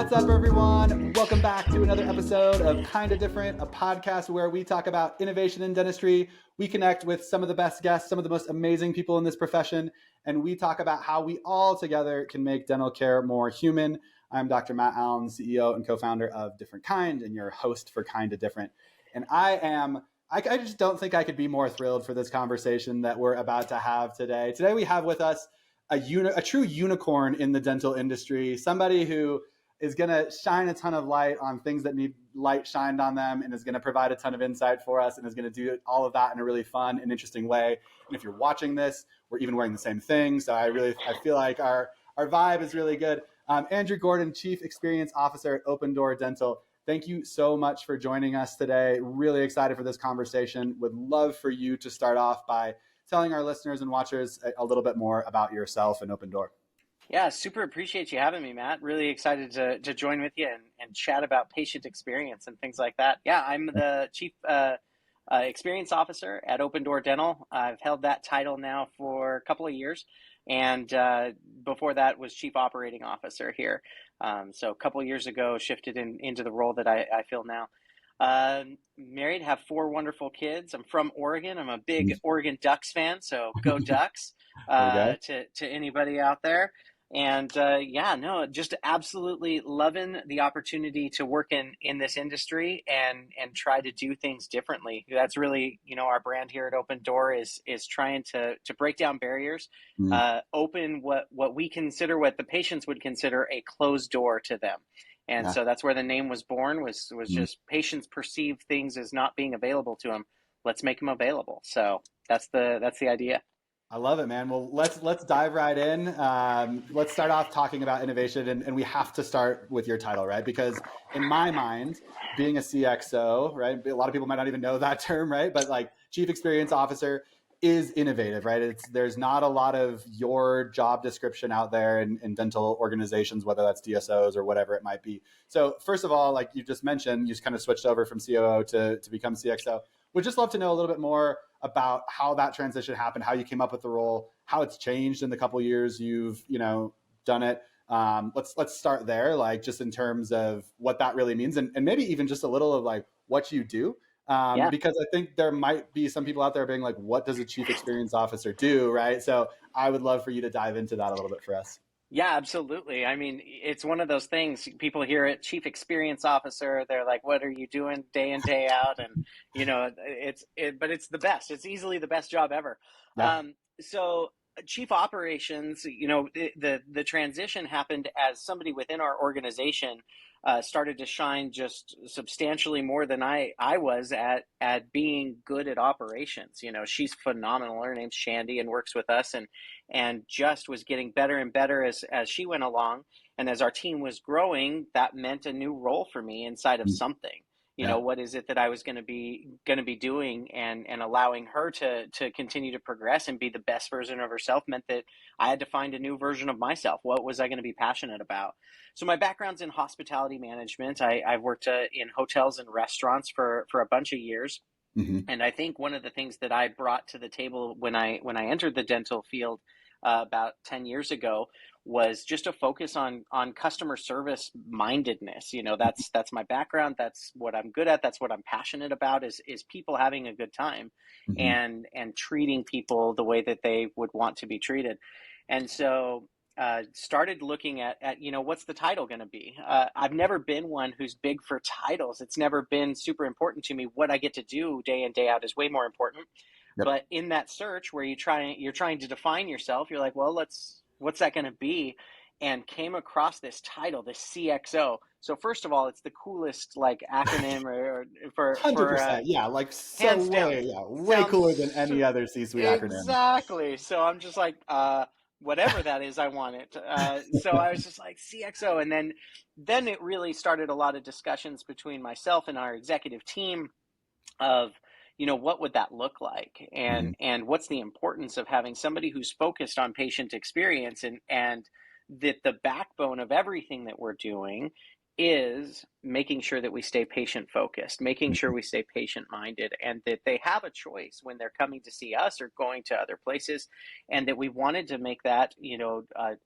What's up, everyone? Welcome back to another episode of Kinda Different, a podcast where we talk about innovation in dentistry. We connect with some of the best guests, some of the most amazing people in this profession, and we talk about how we all together can make dental care more human. I'm Dr. Matt Allen, CEO and co-founder of DifferentKind, and your host for Kinda Different. And I just don't think I could be more thrilled for this conversation that we're about to have today. Today we have with us a true unicorn in the dental industry, somebody who is going to shine a ton of light on things that need light shined on them, and is going to provide a ton of insight for us, and is going to do all of that in a really fun and interesting way. And if you're watching this, we're even wearing the same thing. So I feel like our vibe is really good. Andrew Gordon, Chief Experience Officer at Open Door Dental. Thank you so much for joining us today. Really excited for this conversation. Would love for you to start off by telling our listeners and watchers a little bit more about yourself and Open Door. Yeah, super appreciate you having me, Matt. Really excited to join with you and chat about patient experience and things like that. Yeah, I'm the Chief Experience Officer at Open Door Dental. I've held that title now for a couple of years. And before that was Chief Operating Officer here. So a couple of years ago, shifted into the role that I feel now. Married, have 4 wonderful kids. I'm from Oregon. I'm a big Oregon Ducks fan, so go Ducks to anybody out there. And just absolutely loving the opportunity to work in this industry and try to do things differently. That's really, our brand here at Open Door is trying to break down barriers, open what we consider, what the patients would consider a closed door to them. And so that's where the name was born, was just patients perceive things as not being available to them. Let's make them available. So that's the idea. I love it, man. Well, let's dive right in. Let's start off talking about innovation, and we have to start with your title, right? Because in my mind, being a CXO, right, a lot of people might not even know that term, right? But like Chief Experience Officer is innovative, right? There's not a lot of your job description out there in dental organizations, whether that's DSOs or whatever it might be. So first of all, like you just mentioned, you just kind of switched over from COO to become CXO. Would just love to know a little bit more about how that transition happened, how you came up with the role, how it's changed in the couple of years you've done it. Let's start there, like just in terms of what that really means, and maybe even just a little of like what you do. Because I think there might be some people out there being like, what does a Chief Experience Officer do, right? So I would love for you to dive into that a little bit for us. Yeah, absolutely. I mean, it's one of those things, people hear it, Chief Experience Officer, they're like, what are you doing day in, day out? And, but it's the best. It's easily the best job ever. Yeah. So Chief Operations, the transition happened as somebody within our organization started to shine just substantially more than I was at being good at operations. She's phenomenal. Her name's Shandy and works with us and just was getting better and better as she went along. And as our team was growing, that meant a new role for me inside of something. What is it that I was going to be doing, and allowing her to continue to progress and be the best version of herself meant that I had to find a new version of myself. What was I going to be passionate about? So my background's in hospitality management. I've worked in hotels and restaurants for a bunch of years. Mm-hmm. And I think one of the things that I brought to the table when I entered the dental field about 10 years ago was just a focus on customer service mindedness. That's my background. That's what I'm good at. That's what I'm passionate about is people having a good time, mm-hmm. and treating people the way that they would want to be treated. And so started looking at what's the title going to be? I've never been one who's big for titles. It's never been super important to me. What I get to do day in, day out is way more important. Yep. But in that search where you're trying to define yourself, you're like, well, what's that going to be? And came across this title, this CXO. So first of all, it's the coolest acronym for 100%. Way cooler than any other C-suite acronym. Exactly. So I'm just like, whatever that is, I want it. So I was just like CXO, and then it really started a lot of discussions between myself and our executive team of, what would that look like? And what's the importance of having somebody who's focused on patient experience and that the backbone of everything that we're doing is making sure that we stay patient focused, making sure Mhm. we stay patient minded, and that they have a choice when they're coming to see us or going to other places. And that we wanted to make that,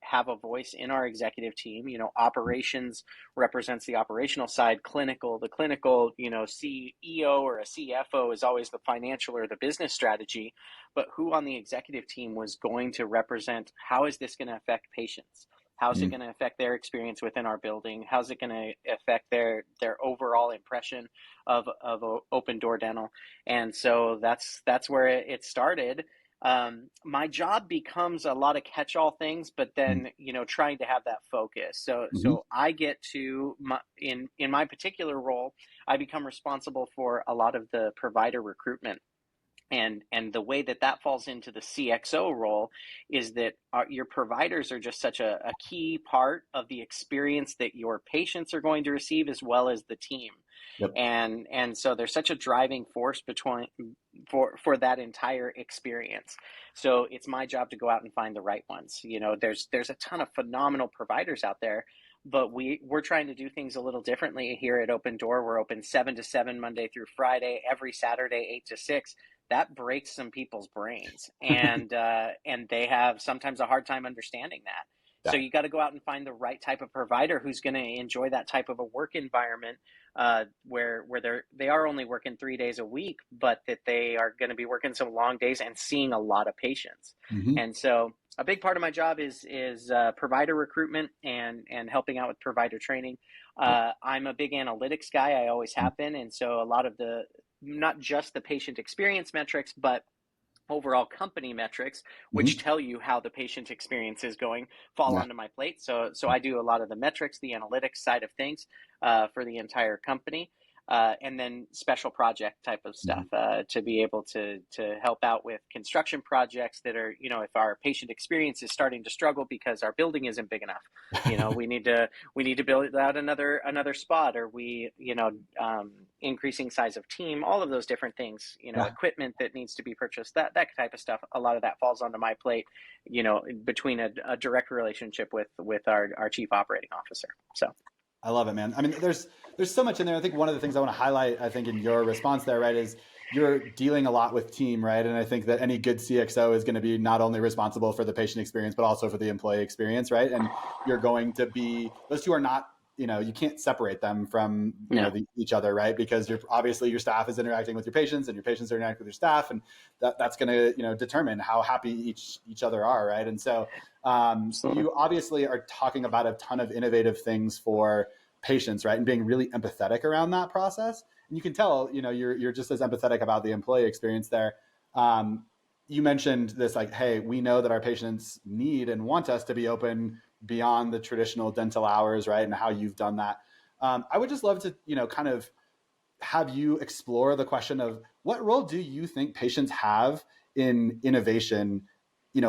have a voice in our executive team. Operations represents the operational side, the clinical, CEO or a CFO is always the financial or the business strategy. But who on the executive team was going to represent how is this going to affect patients? How's it Mhm. going to affect their experience within our building? How's it going to affect their overall impression of Open Door Dental? And so that's where it started. My job becomes a lot of catch-all things, but then trying to have that focus. So Mhm. I get to in my particular role, I become responsible for a lot of the provider recruitment, and the way that that falls into the CXO role is that your providers are just such a key part of the experience that your patients are going to receive, as well as the team. Yep. And so there's such a driving force between for that entire experience. So it's my job to go out and find the right ones. There's a ton of phenomenal providers out there, but we're trying to do things a little differently here at Open Door. We're open 7 to 7 Monday through Friday, every Saturday 8 to 6. That breaks some people's brains, and they have sometimes a hard time understanding that. So Yeah. you got to go out and find the right type of provider who's going to enjoy that type of a work environment, where they are only working 3 days a week, but that they are going to be working some long days and seeing a lot of patients. Mhm. And so a big part of my job is provider recruitment and helping out with provider training. Yep. I'm a big analytics guy. I always have been, and so a lot of the not just the patient experience metrics, but overall company metrics, which Mhm. tell you how the patient experience is going, fall Yeah. onto my plate. So I do a lot of the metrics, the analytics side of things, for the entire company. And then special project type of stuff, Mhm. to be able to help out with construction projects that are, if our patient experience is starting to struggle because our building isn't big enough, we need to build out another spot, or increasing size of team, all of those different things, Yeah. equipment that needs to be purchased, that type of stuff. A lot of that falls onto my plate, between a direct relationship with our chief operating officer. So I love it, man. I mean, there's so much in there. I think one of the things I want to highlight, I think, in your response there, right, is you're dealing a lot with team, right? And I think that any good CXO is going to be not only responsible for the patient experience, but also for the employee experience, right? And you're going to be, those two are not, you can't separate them from, no. each other, right? Because you're obviously your staff is interacting with your patients and your patients are interacting with your staff. And that's going to, determine how happy each other are, right? And so Absolutely. you obviously are talking about a ton of innovative things for patients, right? And being really empathetic around that process. And you can tell, you're just as empathetic about the employee experience there. You mentioned this, like, hey, we know that our patients need and want us to be open beyond the traditional dental hours, right? And how you've done that. I would just love to, kind of have you explore the question of what role do you think patients have in innovation,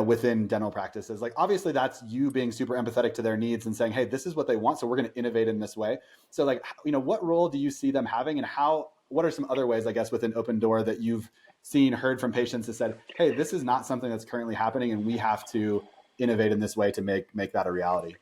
within dental practices? Like, obviously that's you being super empathetic to their needs and saying, hey, this is what they want, so we're going to innovate in this way. So, like, what role do you see them having, and what are some other ways, I guess, within Open Door that you've seen, heard from patients that said, hey, this is not something that's currently happening and we have to innovate in this way to make that a reality?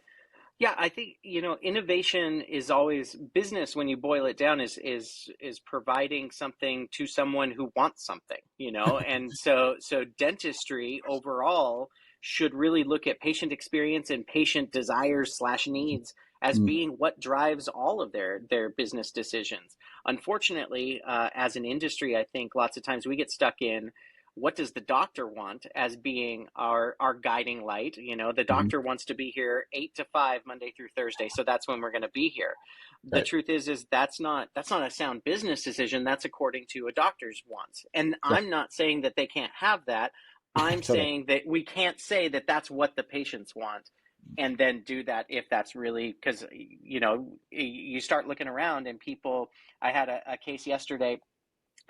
Yeah, I think, innovation is always business. When you boil it down, is providing something to someone who wants something, and so dentistry overall should really look at patient experience and patient desires slash needs as Mm, being what drives all of their business decisions. Unfortunately, as an industry, I think lots of times we get stuck in what does the doctor want as being our guiding light. The mhm. doctor wants to be here 8 to 5 Monday through Thursday, so that's when we're going to be here. The Right. truth is that's not a sound business decision. That's according to a doctor's wants, and Yeah. I'm not saying that they can't have that. I'm Totally. saying that we can't say that that's what the patients want and then do that, if that's really, because you start looking around and people. I had a case yesterday.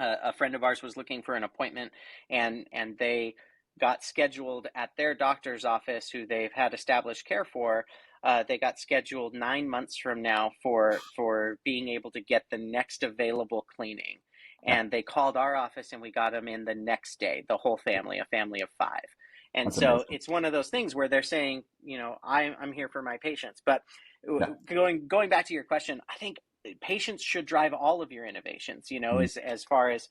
A friend of ours was looking for an appointment, and they got scheduled at their doctor's office, who they've had established care for. They got scheduled 9 months from now for being able to get the next available cleaning, Yeah. and they called our office and we got them in the next day, the whole family, a family of five. And That's so amazing. it's one of those things where they're saying, I'm here for my patients, but Yeah. Going back to your question, I think patients should drive all of your innovations, as far as,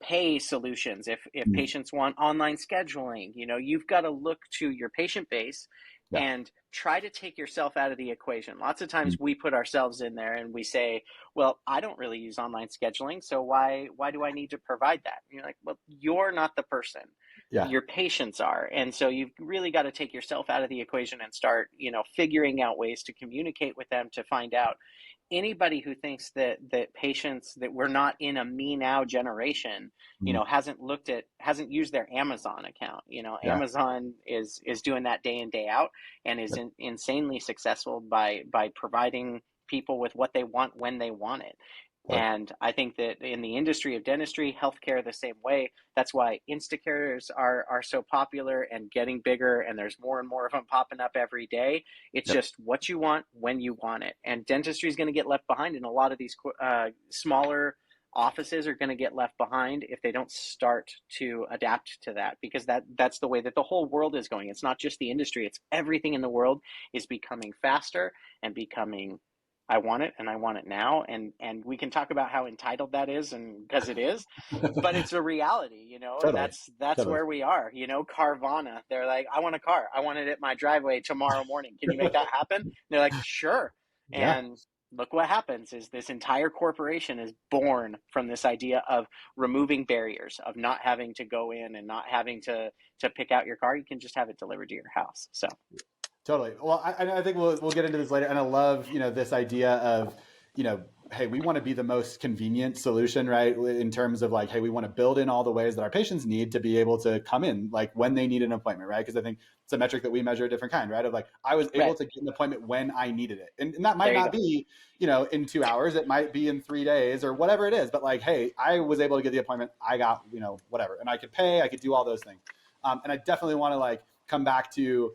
pay solutions. If Mm. patients want online scheduling, you've got to look to your patient base Yeah. and try to take yourself out of the equation. Lots of times Mm. we put ourselves in there and we say, well, I don't really use online scheduling, so why do I need to provide that? And you're like, well, you're not the person. Yeah. Your patients are. And so you've really got to take yourself out of the equation and start, figuring out ways to communicate with them to find out. Anybody who thinks that patients, that we're not in a me now generation, Mm. hasn't used their Amazon account. Yeah. Amazon is doing that day in, day out, and is insanely successful by providing people with what they want when they want it. Totally. And I think that in the industry of dentistry, healthcare, the same way. That's why Instacares are so popular and getting bigger, and there's more and more of them popping up every day. It's Yep. just what you want when you want it. And dentistry is going to get left behind, and a lot of these smaller offices are going to get left behind if they don't start to adapt to that, because that's the way that the whole world is going. It's not just the industry, it's everything in the world is becoming faster and becoming, I want it and I want it now. And we can talk about how entitled that is, and because it is, but it's a reality, and Totally. that's Totally. where we are. Carvana, they're like, I want a car, I want it at my driveway tomorrow morning, can you make that happen? And they're like, sure. Yeah. And look what happens is this entire corporation is born from this idea of removing barriers, of not having to go in and not having to pick out your car. You can just have it delivered to your house. So Totally. Well, I think we'll get into this later, and I love this idea of hey, we want to be the most convenient solution, right? In terms of like, hey, we want to build in all the ways that our patients need to be able to come in, like when they need an appointment, right? Because I think it's a metric that we measure DifferentKind, right? Of like, I was able right to get an appointment when I needed it, and that might there you not go. be in 2 hours, it might be in 3 days or whatever it is, but like, hey, I was able to get the appointment, I got whatever, and I could pay, I could do all those things, and I definitely want to like come back to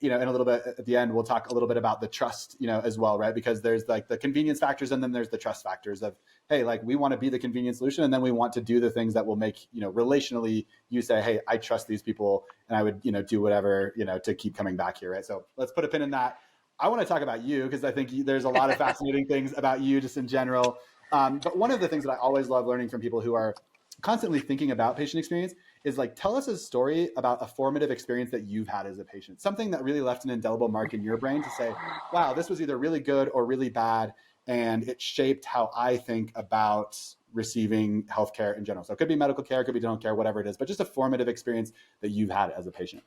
in a little bit at the end, we'll talk a little bit about the trust, as well, right? Because there's like the convenience factors, and then there's the trust factors of, hey, like we want to be the convenient solution, and then we want to do the things that will make, relationally, you say, hey, I trust these people, and I would, do whatever, to keep coming back here, right? So let's put a pin in that. I want to talk about you because I think there's a lot of fascinating things about you just in general. But one of the things that I always love learning from people who are constantly thinking about patient experience is like, tell us a story about a formative experience that you've had as a patient, something that really left an indelible mark in your brain to say, wow, this was either really good or really bad, and it shaped how I think about receiving healthcare in general. So it could be medical care, it could be dental care, whatever it is, but just a formative experience that you've had as a patient.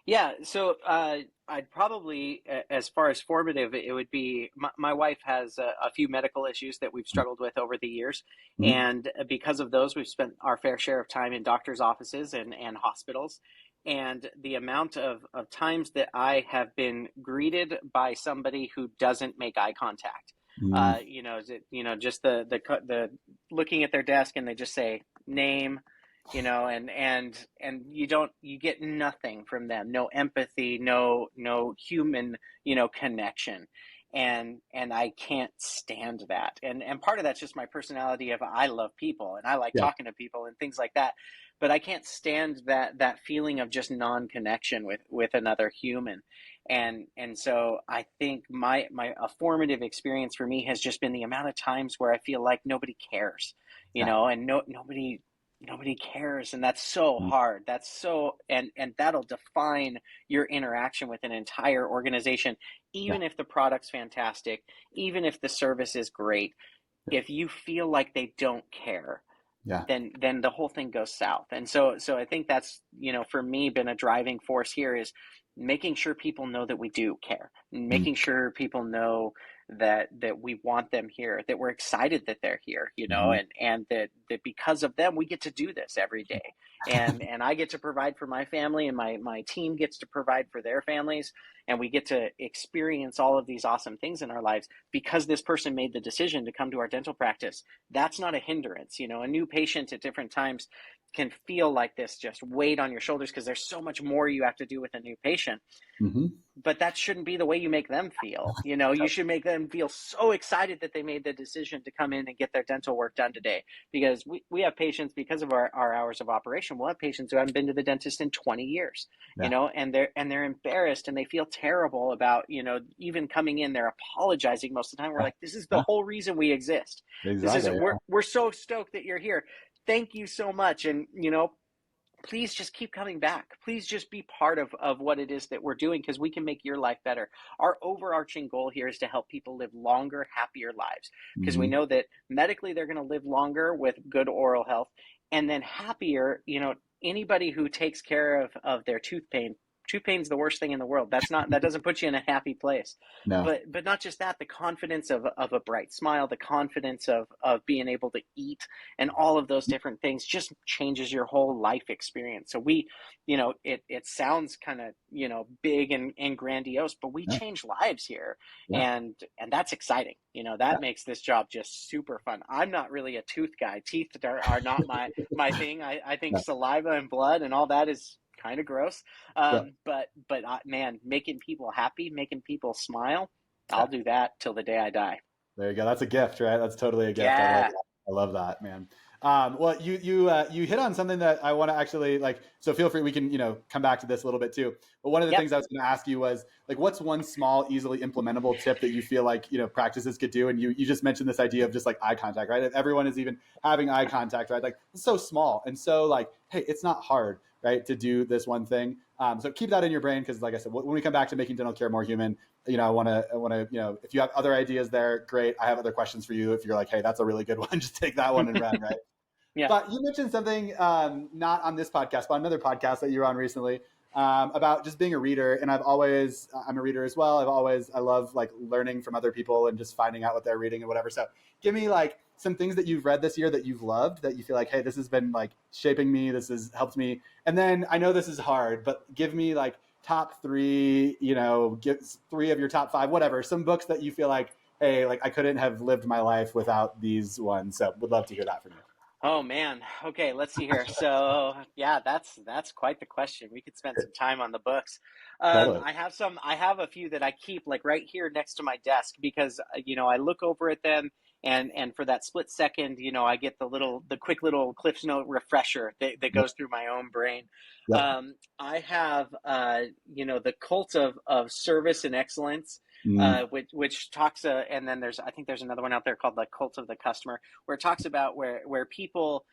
Yeah, so I'd probably, as far as formative, it would be my wife has a few medical issues that we've struggled with over the years. Mm-hmm. And because of those, we've spent our fair share of time in doctors' offices and hospitals. And the amount of times that I have been greeted by somebody who doesn't make eye contact, Mm-hmm. just the looking at their desk and they just say name, and you get nothing from them, no empathy, no human, connection. And I can't stand that. And part of that's just my personality of, I love people and I like Yeah. talking to people and things like that. But I can't stand that feeling of just non-connection with another human. And so I think a formative experience for me has just been the amount of times where I feel like nobody cares, Yeah. and nobody cares, and that's so hard. That's so, and that'll define your interaction with an entire organization, Yeah. even if the product's fantastic, even if the service is great. If you feel like they don't care, Yeah. then the whole thing goes south. And so I think that's, for me, been a driving force here, is making sure people know that we do care, Mm-hmm. making sure people know that we want them here, that we're excited that they're here, Mm-hmm. and that because of them we get to do this every day, and I get to provide for my family, and my team gets to provide for their families, and we get to experience all of these awesome things in our lives because this person made the decision to come to our dental practice. That's not a hindrance. A new patient at different times can feel like this just weight on your shoulders because there's so much more you have to do with a new patient. Mm-hmm. But that shouldn't be the way you make them feel. You should make them feel so excited that they made the decision to come in and get their dental work done today. Because we have patients, because of our hours of operation, we'll have patients who haven't been to the dentist in 20 years, Yeah. and they're embarrassed and they feel terrible about, even coming in. They're apologizing most of the time. We're like, this is the whole reason we exist. Exactly. We're so stoked that you're here. Thank you so much. And, please just keep coming back. Please just be part of what it is that we're doing, because we can make your life better. Our overarching goal here is to help people live longer, happier lives, because we know that medically they're going to live longer with good oral health, and then happier. Anybody who takes care of their tooth pain is the worst thing in the world. That doesn't put you in a happy place. No. But not just that, the confidence of a bright smile, the confidence of being able to eat, and all of those different things just changes your whole life experience. So it sounds kind of, big and grandiose, but we change lives here. Yeah. And that's exciting. That makes this job just super fun. I'm not really a tooth guy. Teeth are not my thing. I think saliva and blood and all that is kind of gross. But man, making people happy, making people smile, I'll do that till the day I die. There you go. That's a gift, right? That's totally a gift. Yeah. I love that, man. Well, you hit on something that I want to actually so feel free, we can, come back to this a little bit too. But one of the things I was going to ask you was what's one small, easily implementable tip that you feel like, practices could do? And you just mentioned this idea of just eye contact, right? If everyone is even having eye contact, right? It's so small. And so hey, it's not hard, right, to do this one thing. So keep that in your brain, because like I said, when we come back to making dental care more human, I want to, if you have other ideas there, great. I have other questions for you. If you're like, hey, that's a really good one, just take that one and run, right? Yeah. But you mentioned something, not on this podcast, but another podcast that you were on recently, about just being a reader. And I'm a reader as well. I love learning from other people and just finding out what they're reading and whatever. So give me some things that you've read this year that you've loved, that you feel like, hey, this has been shaping me. This has helped me. And then I know this is hard, but give me top three, give 3 of your top 5, whatever, some books that you feel like, hey, I couldn't have lived my life without these ones. So would love to hear that from you. Oh man. Okay, let's see here. So yeah, that's quite the question. We could spend some time on the books. Totally. I have a few that I keep right here next to my desk, because I look over at them, and for that split second, I get the quick little Cliff's Note refresher that goes through my own brain. Yep. I have The Cult of Service and Excellence, which talks, and then I think there's another one out there called The Cult of the Customer, where it talks about where people,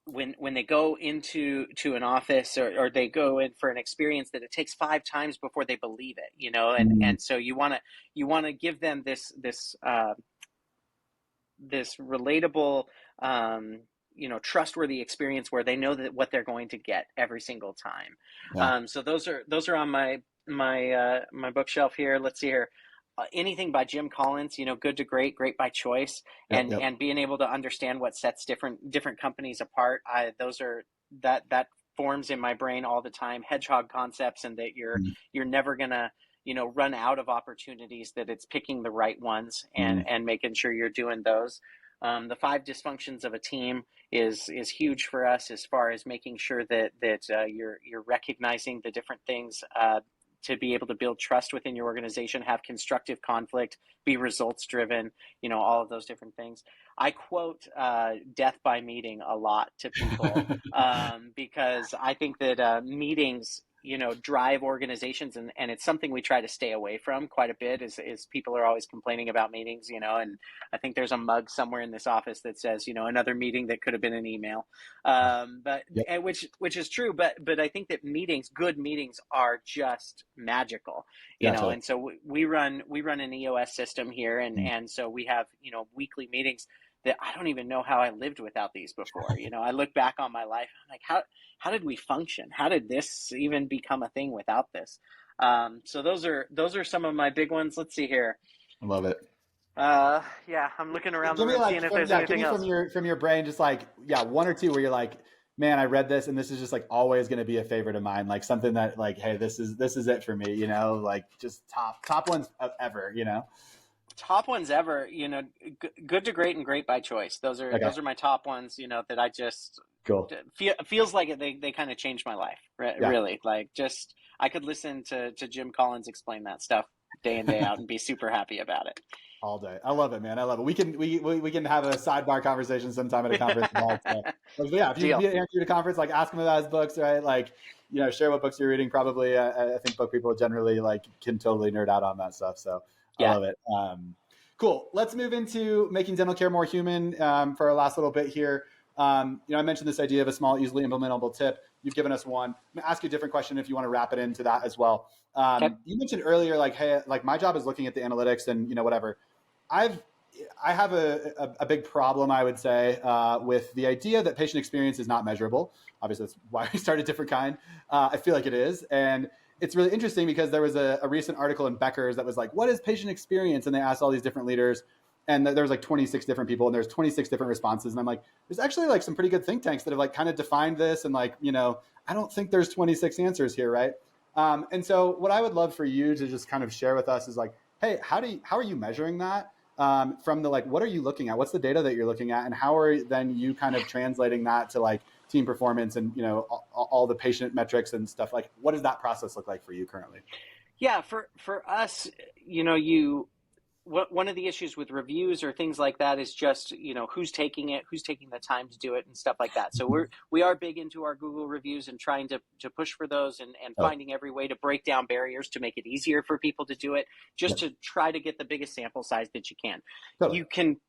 when they go into an office, or they go in for an experience, that it takes 5 times before they believe it, and so you want to give them this relatable, trustworthy experience where they know that what they're going to get every single time. Yeah. So those are on my bookshelf here. Let's see here. Anything by Jim Collins, Good to Great, Great by Choice, and being able to understand what sets different companies apart. That forms in my brain all the time. Hedgehog concepts, and that you're never gonna run out of opportunities, that it's picking the right ones and making sure you're doing those. The 5 dysfunctions of a team is huge for us, as far as making sure that you're recognizing the different things, to be able to build trust within your organization, have constructive conflict, be results driven, all of those different things. I quote death by meeting a lot to people, because I think that meetings drive organizations, and it's something we try to stay away from quite a bit, is people are always complaining about meetings, and I think there's a mug somewhere in this office that says, another meeting that could have been an email, and which is true, but I think that good meetings are just magical, Totally. and so we run an EOS system here, and so we have, weekly meetings that I don't even know how I lived without these before. I look back on my life, I'm like, how did we function? How did this even become a thing without this? So those are some of my big ones. Let's see here. I love it. Yeah, I'm looking around the room, seeing if there's anything else. From your brain, just 1 or 2 where you're like, man, I read this and this is just always going to be a favorite of mine. Something that hey, this is it for me, just top ones ever, Top ones ever, good to great and great by choice. Those are Okay, those are my top ones, that I just cool. feels like they kind of changed my life. Yeah. Really, like just I could listen to Jim Collins explain that stuff day in day out and be super happy about All day. I love it, man. I love it. We can have a sidebar conversation sometime at a conference about stuff. it. But yeah, if you Deal. meet Andrew at a conference, like ask him about his books, right? Like, share what books you're reading. Probably, I think book people generally like can totally nerd out on that stuff. So I Yeah. love it. Cool. Let's move into making dental care more human for our last little bit here. I mentioned this idea of a small, easily implementable tip. You've given us one. I'm gonna ask you a different question if you want to wrap it into that as well. Okay. You mentioned earlier, like, hey, like my job is looking at the analytics and whatever. I've I have a big problem, I would say, with the idea that patient experience is not measurable. Obviously, that's why we started DifferentKind. I feel like it is, and it's really interesting because there was a recent article in Becker's that was like, "What is patient experience?" And they asked all these different leaders, and there was like 26 different people, and there's 26 different responses. And I'm like, there's actually like some pretty good think tanks that have like kind of defined this, and like I don't think there's 26 answers here, right? And so, what I would love for you to just kind of share with us is like, hey, how are you measuring that? From the like, what are you looking at? What's the data that you're looking at, and how are then you kind of translating that to like team performance and all the patient metrics and stuff? Like, what does that process look like for you currently? Yeah, for us, you one of the issues with reviews or things like that is just who's taking it, who's taking the time to do it, and stuff like that. So we are big into our Google reviews and trying to push for those, and Oh, finding every way to break down barriers to make it easier for people to do it, yeah, just to try to get the biggest sample size that you can. totally.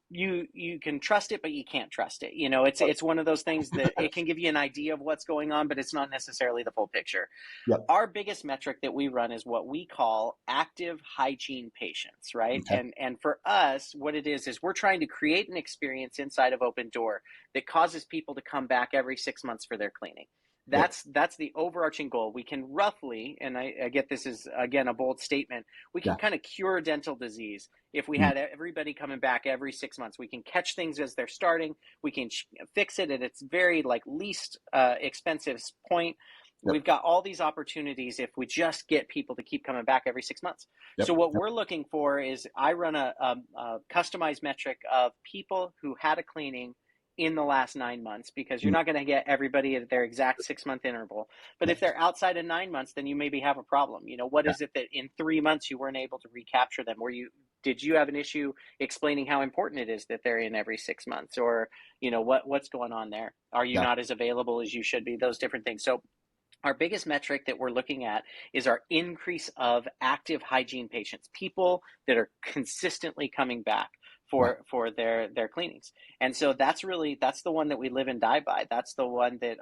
You can trust it, but you can't trust it. It's one of those things that it can give you an idea of what's going on, but it's not necessarily the full picture. Yep. Our biggest metric that we run is what we call active hygiene patients, right? Okay. And for us, what it is we're trying to create an experience inside of Open Door that causes people to come back every 6 months for their cleaning. Yep. That's the overarching goal. We can roughly, and I get this is again a bold statement, we can Yeah. kind of cure dental disease if we Mm. had everybody coming back every 6 months. We can catch things as they're starting. We can fix it at its very like least expensive point. Yep. We've got all these opportunities if we just get people to keep coming back every 6 months. Yep. So what Yep. we're looking for is I run a customized metric of people who had a cleaning in the last 9 months, because you're Mm. not going to get everybody at their exact 6 month interval. But if Yep. they're outside of 9 months, then you maybe have a problem. What Yeah. is it that in 3 months you weren't able to recapture them? Did you have an issue explaining how important it is that they're in every 6 months, or what's going on there? Are you Yeah. not as available as you should be? Those different things. So our biggest metric that we're looking at is our increase of active hygiene patients, people that are consistently coming back Yeah. for their cleanings. And so that's the one that we live and die by. That's the one that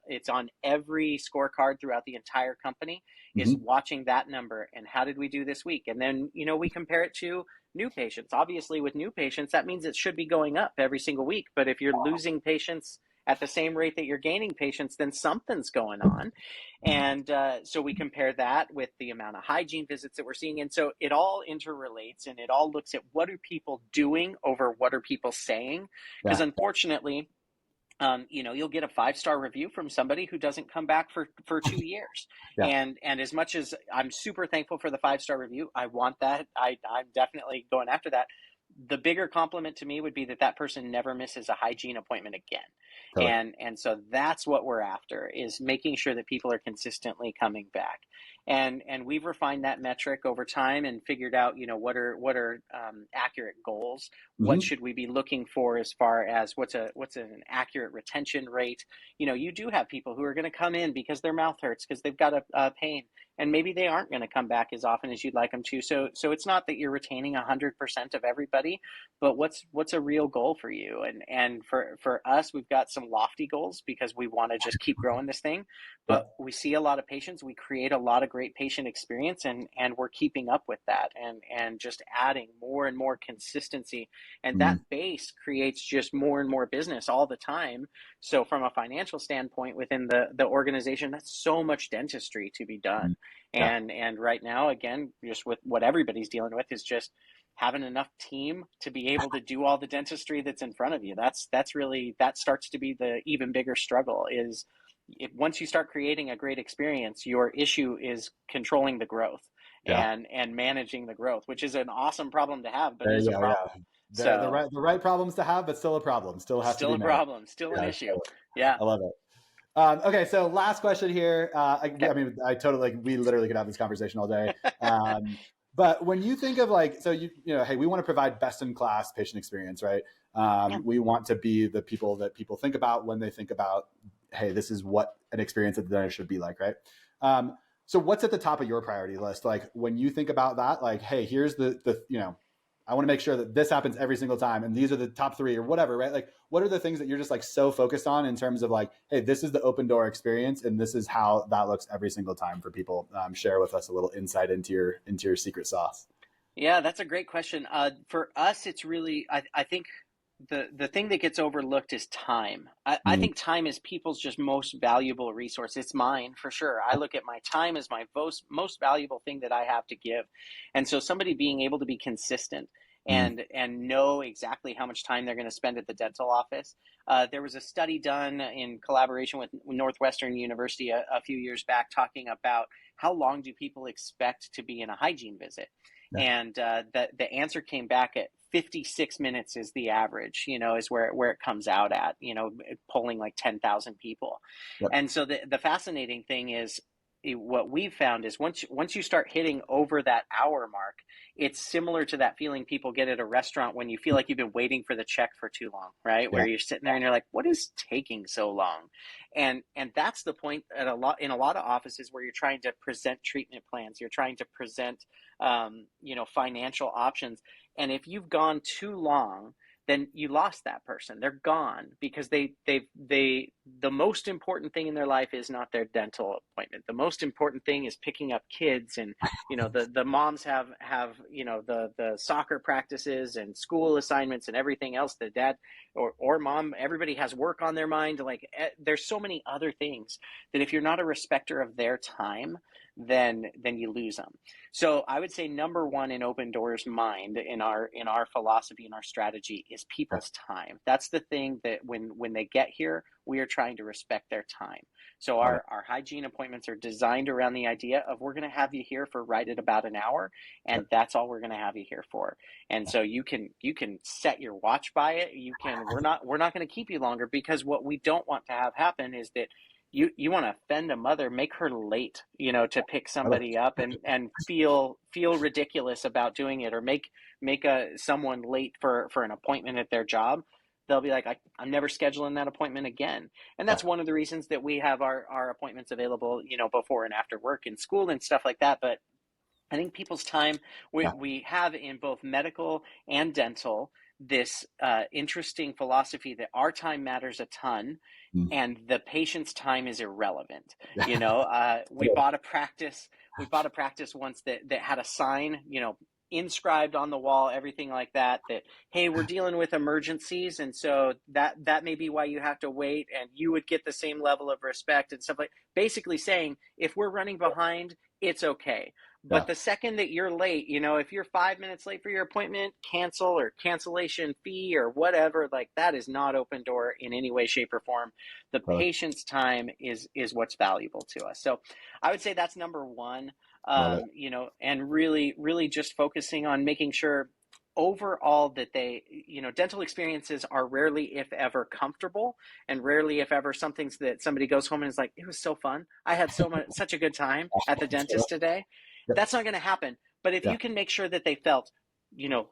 it's on every scorecard throughout the entire company, is Mm-hmm. watching that number and how did we do this week? And then we compare it to new patients. Obviously with new patients, that means it should be going up every single week. But if you're losing patients at the same rate that you're gaining patients, then something's going on. And so we compare that with the amount of hygiene visits that we're seeing. And so it all interrelates, and it all looks at what are people doing over what are people saying. Because Yeah. unfortunately, you'll get a 5-star review from somebody who doesn't come back for 2 years. Yeah. And as much as I'm super thankful for the 5-star review, I want that. I'm definitely going after that. The bigger compliment to me would be that person never misses a hygiene appointment again. Totally. And so that's what we're after, is making sure that people are consistently coming back. And we've refined that metric over time and figured out, what are accurate goals. What Mm-hmm. should we be looking for as far as what's an accurate retention rate? You do have people who are going to come in because their mouth hurts, because they've got a pain, and maybe they aren't going to come back as often as you'd like them to. So it's not that you're retaining 100% of everybody, but what's a real goal for you? And for us, we've got some lofty goals because we want to just keep growing this thing. Yeah. But we see a lot of patients, we create a lot of great patient experience, and we're keeping up with that, and just adding more and more consistency. And Mm-hmm. that base creates just more and more business all the time. So from a financial standpoint within the organization, that's so much dentistry to be done. Yeah. And right now, again, just with what everybody's dealing with, is just having enough team to be able to do all the dentistry that's in front of you. That starts to be the even bigger struggle, is once you start creating a great experience, your issue is controlling the growth. Yeah. and managing the growth, which is an awesome problem to have, but There is you a go. problem. Yeah. So The right problems to have, but still a problem. Still has to still be a managed. problem, still an Yeah. issue. Totally. Yeah. I love it. Okay, so last question here. Okay. I mean, I totally like. We literally could have this conversation all day. But when you think of like, so you know, hey, we want to provide best in class patient experience, right? Yeah. We want to be the people that people think about when they think about, hey, this is what an experience at the dentist should be like, right? So what's at the top of your priority list? Like when you think about that, like, hey, here's the you know, I want to make sure that this happens every single time, and these are the top three or whatever, right? Like, what are the things that you're just like so focused on in terms of like, hey, this is the open door experience, and this is how that looks every single time for people. Share with us a little insight into your secret sauce. Yeah, that's a great question. For us, it's really, I think the thing that gets overlooked is time. I Mm, think time is people's just most valuable resource. It's mine for sure. I look at my time as my most valuable thing that I have to give. And so somebody being able to be consistent mm, and know exactly how much time they're going to spend at the dental office. There was a study done in collaboration with Northwestern University a few years back talking about how long do people expect to be in a hygiene visit. yeah, And the answer came back at 56 minutes is the average, is where it comes out at, polling like 10,000 people. yep, And so the fascinating thing is what we've found is once you start hitting over that hour mark, it's similar to that feeling people get at a restaurant when you feel like you've been waiting for the check for too long, right? yeah, Where you're sitting there and you're like, what is taking so long? And that's the point at in a lot of offices where you're trying to present treatment plans, you're trying to present financial options. And if you've gone too long, then you lost that person. They're gone because the most important thing in their life is not their dental appointment. The most important thing is picking up kids, and the moms have the soccer practices and school assignments and everything else. The dad or mom, everybody has work on their mind. Like there's so many other things that if you're not a respecter of their time, then you lose them. So I would say number one in Open Doors' mind, in our philosophy and our strategy, is yeah, people's time. That's the thing that when they get here, we are trying to respect their time. So love it. our hygiene appointments are designed around the idea of we're going to have you here for right at about an hour, and Yep, that's all we're going to have you here for. And so you can set your watch by it. We're not going to keep you longer, because what we don't want to have happen is that you want to offend a mother, make her late, to pick love it. somebody up, and feel ridiculous about doing it, or make someone late for an appointment at their job. They'll be like, I'm never scheduling that appointment again. And Yeah, that's one of the reasons that we have our appointments available, before and after work and school and stuff like that. But I think people's time, yeah, we have in both medical and dental this interesting philosophy that our time matters a ton, mm, and the patient's time is irrelevant. yeah, We bought a practice. We bought a practice once that had a sign, inscribed on the wall, everything like that. That, hey, we're dealing with emergencies, and so that may be why you have to wait, and you would get the same level of respect and stuff, like basically saying if we're running behind, it's okay. yeah, But the second that you're late, if you're 5 minutes late for your appointment, cancel or cancellation fee or whatever, like that is not Open Door in any way, shape, or form. The totally. patient's time is what's valuable to us. So I would say that's number one. Love it. And really, really just focusing on making sure overall that dental experiences are rarely, if ever, comfortable, and rarely, if ever, something's that somebody goes home and is like, it was so fun. I had such a good time at the dentist today. Yep, That's not going to happen. But if yeah, you can make sure that they felt, you know,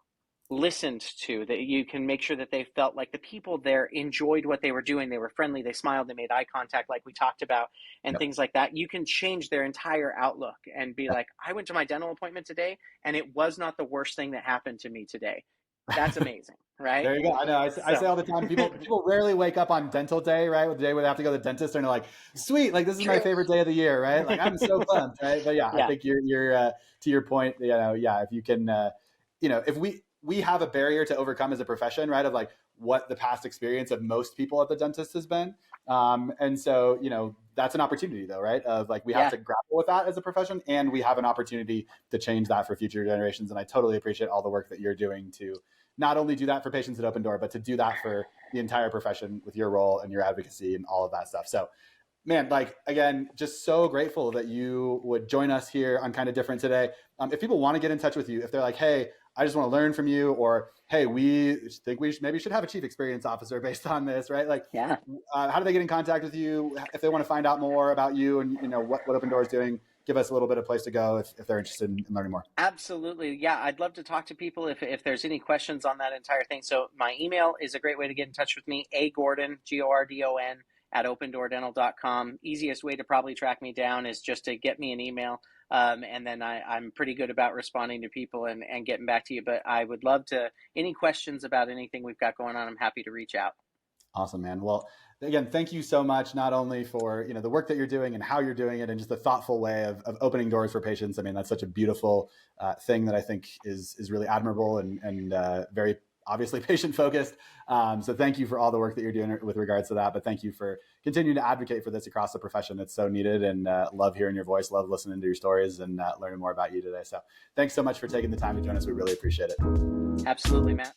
listened to, that you can make sure that they felt like the people there enjoyed what they were doing, they were friendly, they smiled, they made eye contact like we talked about, and yep, things like that, you can change their entire outlook and be yeah. like, I went to my dental appointment today and it was not the worst thing that happened to me today. That's amazing, right? There you go. I know. I say So all the time. People rarely wake up on dental day, right? The day where they have to go to the dentist, and they're like, "Sweet, like this is my true. favorite day of the year," right? Like I'm so pumped, right? But yeah, I Yeah. think you're to your point. Yeah, if you can, if we have a barrier to overcome as a profession, right? Of like what the past experience of most people at the dentist has been, and so that's an opportunity though, right? Of like we have Yeah. to grapple with that as a profession, and we have an opportunity to change that for future generations. And I totally appreciate all the work that you're doing to not only do that for patients at Open Door, but to do that for the entire profession with your role and your advocacy and all of that stuff. So man, like, again, just so grateful that you would join us here on Kind of Different today. If people want to get in touch with you, if they're like, hey, I just want to learn from you, or hey, we think we maybe should have a chief experience officer based on this, right? Like, Yeah. how do they get in contact with you if they want to find out more about you and what Open Door is doing? Give us a little bit of place to go if they're interested in learning more. Absolutely. Yeah, I'd love to talk to people if there's any questions on that entire thing. So my email is a great way to get in touch with me, agordon, Gordon, at opendoordental.com. Easiest way to probably track me down is just to get me an email. And then I'm pretty good about responding to people and getting back to you. But I would love to, any questions about anything we've got going on, I'm happy to reach out. Awesome, man. Well, again, thank you so much, not only for the work that you're doing and how you're doing it and just the thoughtful way of opening doors for patients. I mean, that's such a beautiful thing that I think is really admirable and very obviously patient focused. So thank you for all the work that you're doing with regards to that. But thank you for continuing to advocate for this across the profession. It's so needed, and love hearing your voice, love listening to your stories and learning more about you today. So thanks so much for taking the time to join us. We really appreciate it. Absolutely, Matt.